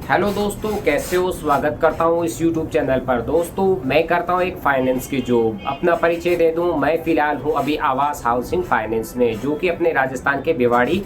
Hello दोस्तों, कैसे हो। स्वागत करता हूँ इस यूट्यूब चैनल पर। दोस्तों, मैं करता हूँ एक फाइनेंस की जॉब। अपना परिचय दे दूँ, मैं फ़िलहाल हूँ अभी आवास हाउसिंग फाइनेंस में, जो कि अपने राजस्थान के भिवाड़ी,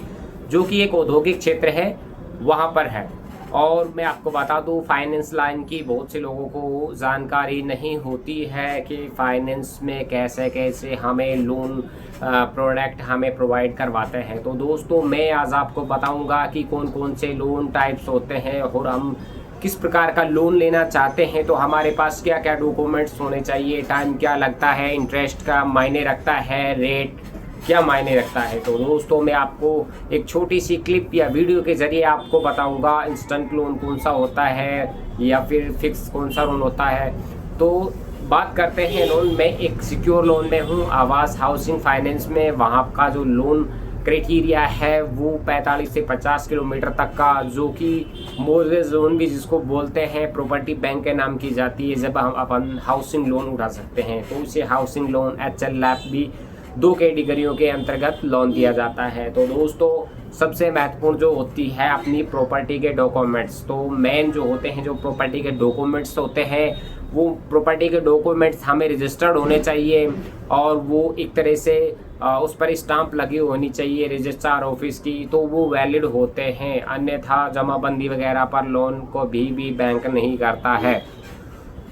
जो कि एक औद्योगिक क्षेत्र है, वहाँ पर है। और मैं आपको बता दूँ, फाइनेंस लाइन की बहुत से लोगों को जानकारी नहीं होती है कि फाइनेंस में कैसे कैसे हमें लोन प्रोडक्ट हमें प्रोवाइड करवाते हैं। तो दोस्तों, मैं आज आपको बताऊंगा कि कौन कौन से लोन टाइप्स होते हैं और हम किस प्रकार का लोन लेना चाहते हैं, तो हमारे पास क्या क्या डॉक्यूमेंट्स होने चाहिए, टाइम क्या लगता है, इंटरेस्ट का मायने रखता है, रेट क्या मायने रखता है। तो दोस्तों, मैं आपको एक छोटी सी क्लिप या वीडियो के ज़रिए आपको बताऊंगा इंस्टेंट लोन कौन सा होता है या फिर फिक्स कौन सा लोन होता है। तो बात करते हैं लोन में। एक सिक्योर लोन में हूँ आवास हाउसिंग फाइनेंस में। वहाँ का जो लोन क्राइटेरिया है वो 45 से 50 किलोमीटर तक का, जो कि मोर्गेज लोन भी जिसको बोलते हैं, प्रॉपर्टी बैंक के नाम की जाती है। जब हम अपन हाउसिंग लोन उठा सकते हैं तो उसे हाउसिंग लोन HL लैप भी दो कैटेगरियों के अंतर्गत लोन दिया जाता है। तो दोस्तों, सबसे महत्वपूर्ण जो होती है अपनी प्रॉपर्टी के डॉक्यूमेंट्स। तो मेन जो होते हैं, जो प्रॉपर्टी के डॉक्यूमेंट्स होते हैं, वो प्रॉपर्टी के डॉक्यूमेंट्स हमें रजिस्टर्ड होने चाहिए और वो एक तरह से उस पर स्टाम्प लगी होनी चाहिए रजिस्ट्रार ऑफिस की, तो वो वैलिड होते हैं। अन्यथा जमाबंदी वगैरह पर लोन को भी बैंक नहीं करता है।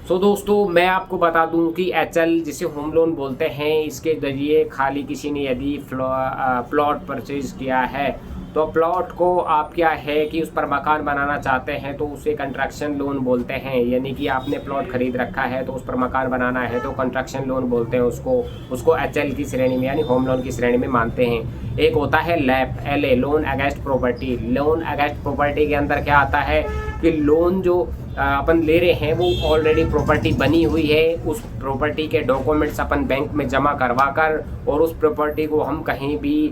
तो दोस्तों, मैं आपको बता दूं कि HL जिसे होम लोन बोलते हैं, इसके जरिए खाली किसी ने यदि प्लॉट परचेज किया है, तो प्लॉट को आप क्या है कि उस पर मकान बनाना चाहते हैं तो उसे कंस्ट्रक्शन लोन बोलते हैं। यानी कि आपने प्लॉट खरीद रखा है तो उस पर मकान बनाना है तो कंस्ट्रक्शन लोन बोलते हैं उसको HL की श्रेणी में यानी होम लोन की श्रेणी में मानते हैं। एक होता है lap LA, loan against property. Loan against property के अंदर क्या आता है कि लोन जो अपन ले रहे हैं वो ऑलरेडी प्रॉपर्टी बनी हुई है, उस प्रॉपर्टी के डॉक्यूमेंट्स अपन बैंक में जमा करवा कर और उस प्रॉपर्टी को हम कहीं भी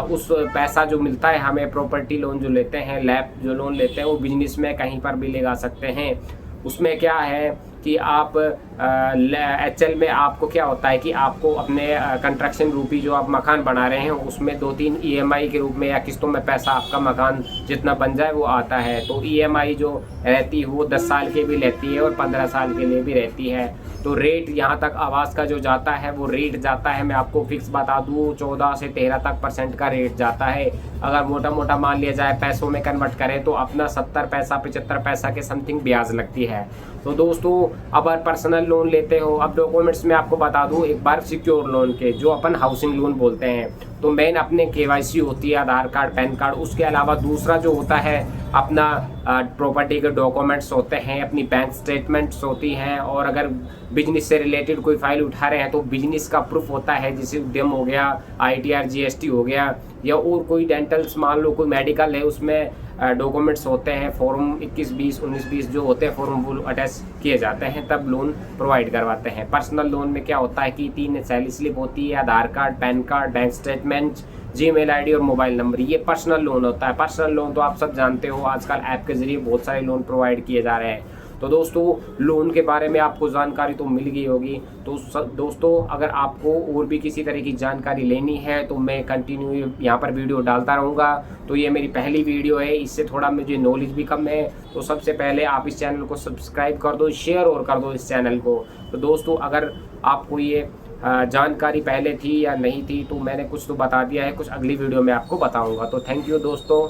उस पैसा जो मिलता है हमें प्रॉपर्टी लोन जो लेते हैं, लैप जो लोन लेते हैं, वो बिजनेस में कहीं पर भी ले जा सकते हैं। उसमें क्या है कि आप HL में आपको क्या होता है कि आपको अपने कंस्ट्रक्शन रूपी जो आप मकान बना रहे हैं उसमें 2-3 EMI के रूप में या किस्तों में पैसा आपका मकान जितना बन जाए वो आता है। तो EMI जो रहती है वो 10 साल के भी रहती है और 15 साल के लिए भी रहती है। तो रेट यहाँ तक आवास का जो जाता है वो रेट जाता है, मैं आपको फिक्स बता दूँ, 14 से 13 तक % का रेट जाता है। अगर मोटा मोटा मान लिया जाए पैसों में कन्वर्ट करें तो अपना 70 पैसा 75 पैसा के समथिंग ब्याज लगती है। तो दोस्तों, अब पर्सनल लोन लेते हो, अब डॉक्यूमेंट्स में आपको बता दूं एक बार सिक्योर लोन के, जो अपन हाउसिंग लोन बोलते हैं, तो मेन अपने KYC होती है, आधार कार्ड, पैन कार्ड। उसके अलावा दूसरा जो होता है अपना प्रॉपर्टी के डॉक्यूमेंट्स होते हैं, अपनी बैंक स्टेटमेंट्स होती हैं, और अगर बिजनेस से रिलेटेड कोई फाइल उठा रहे हैं तो बिजनेस का प्रूफ होता है, जैसे उद्यम हो गया, ITR GST हो गया, या और कोई डेंटल्स मान लो कोई मेडिकल है, उसमें डॉक्यूमेंट्स होते हैं, फॉर्म 21-20 19-20 जो होते हैं फॉर्म वो अटैच किए जाते हैं, तब लोन प्रोवाइड करवाते हैं। पर्सनल लोन में क्या होता है कि 3 सैलरी स्लिप होती है, Aadhaar card, PAN card, bank statement, Gmail ID और मोबाइल नंबर, ये पर्सनल लोन होता है। पर्सनल लोन तो आप सब जानते हो, आजकल ऐप के जरिए बहुत सारे लोन प्रोवाइड किए जा रहे हैं। तो दोस्तों, लोन के बारे में आपको जानकारी तो मिल गई होगी। तो दोस्तों, अगर आपको और भी किसी तरह की जानकारी लेनी है तो मैं कंटिन्यू यहाँ पर वीडियो डालता रहूँगा। तो ये मेरी पहली वीडियो है, इससे थोड़ा मुझे नॉलेज भी कम है। तो सबसे पहले आप इस चैनल को सब्सक्राइब कर दो, शेयर और कर दो इस चैनल को। तो दोस्तों, अगर आपको ये जानकारी पहले थी या नहीं थी तो मैंने कुछ तो बता दिया है, कुछ अगली वीडियो में आपको बताऊँगा। तो थैंक यू दोस्तों।